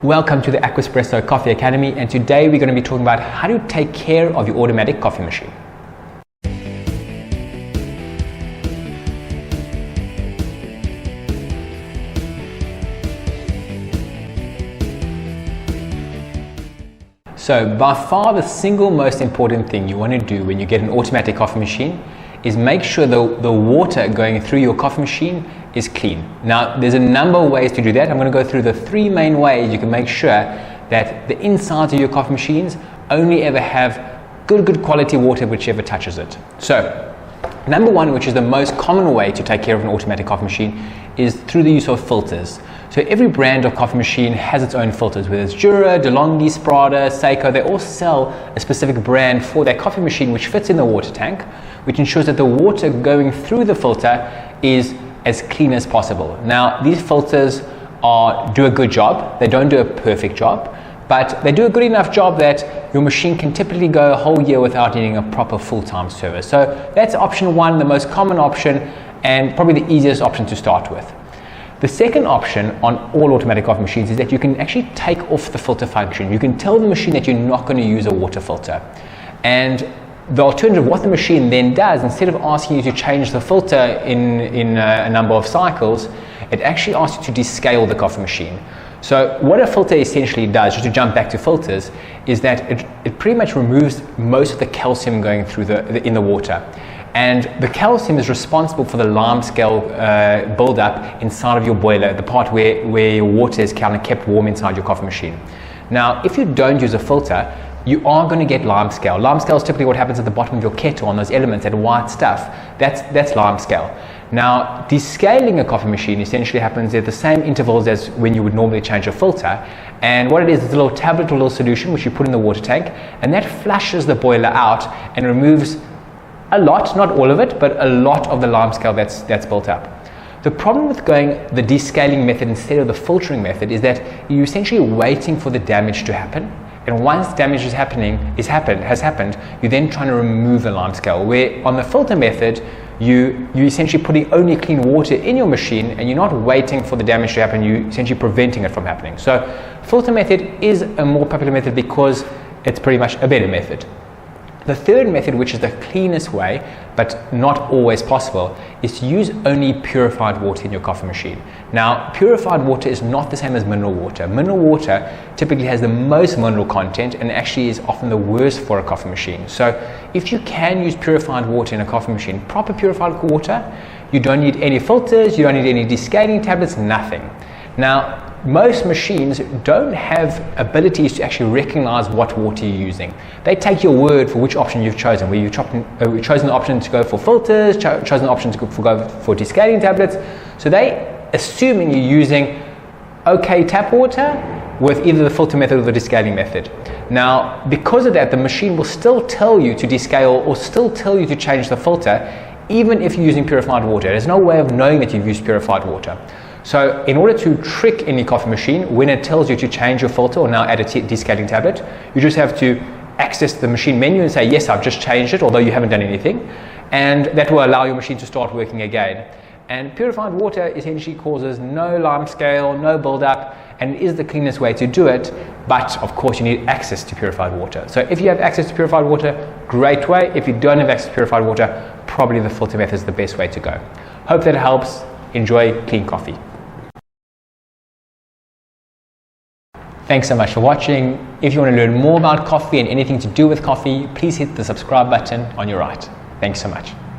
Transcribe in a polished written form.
Welcome to the Aquaspresso Coffee Academy, and today we're going to be talking about how to take care of your automatic coffee machine. So by far the single most important thing you want to do when you get an automatic coffee machine is make sure the water going through your coffee machine is clean. Now there's a number of ways to do that. I'm going to go through the three main ways you can make sure that the insides of your coffee machines only ever have good quality water whichever touches it. So number one, which is the most common way to take care of an automatic coffee machine, is through the use of filters. So every brand of coffee machine has its own filters, whether it's Jura, DeLonghi, Sprada, Seiko. They all sell a specific brand for their coffee machine which fits in the water tank, which ensures that the water going through the filter is as clean as possible. Now these filters do a good job. They don't do a perfect job, but they do a good enough job that your machine can typically go a whole year without needing a proper full-time service. So that's option one, the most common option and probably the easiest option to start with. The second option on all automatic coffee machines is that you can actually take off the filter function. You can tell the machine that you're not going to use a water filter. And the alternative, what the machine then does, instead of asking you to change the filter in a number of cycles, it actually asks you to descale the coffee machine. So what a filter essentially does, just to jump back to filters, is that it pretty much removes most of the calcium going through in the water. And the calcium is responsible for the lime scale buildup inside of your boiler, the part where your water is kind of kept warm inside your coffee machine. Now, if you don't use a filter, you are going to get lime scale. Lime scale is typically what happens at the bottom of your kettle on those elements, that white stuff. That's lime scale. Now, descaling a coffee machine essentially happens at the same intervals as when you would normally change a filter. And what it is a little tablet or little solution which you put in the water tank, and that flushes the boiler out and removes a lot, not all of it, but a lot of the lime scale that's built up. The problem with going the descaling method instead of the filtering method is that you're essentially waiting for the damage to happen. And once damage has happened, you're then trying to remove the lime scale. Where on the filter method, you're essentially putting only clean water in your machine and you're not waiting for the damage to happen, you're essentially preventing it from happening. So filter method is a more popular method because it's pretty much a better method. The third method, which is the cleanest way, but not always possible, is to use only purified water in your coffee machine. Now, purified water is not the same as mineral water. Mineral water typically has the most mineral content and actually is often the worst for a coffee machine. So if you can use purified water in a coffee machine, proper purified water, you don't need any filters, you don't need any descaling tablets, nothing. Now, most machines don't have abilities to actually recognize what water you're using. They take your word for which option you've chosen, where you've chosen the option to go for filters, chosen the option to go for descaling tablets. So they assuming you're using okay tap water with either the filter method or the descaling method. Now, because of that, the machine will still tell you to descale or still tell you to change the filter, even if you're using purified water. There's no way of knowing that you've used purified water. So in order to trick any coffee machine, when it tells you to change your filter or now add a descaling tablet, you just have to access the machine menu and say, yes, I've just changed it, although you haven't done anything. And that will allow your machine to start working again. And purified water essentially causes no lime scale, no buildup, and is the cleanest way to do it. But of course, you need access to purified water. So if you have access to purified water, great way. If you don't have access to purified water, probably the filter method is the best way to go. Hope that helps. Enjoy clean coffee. Thanks so much for watching. If you want to learn more about coffee and anything to do with coffee, please hit the subscribe button on your right. Thanks so much.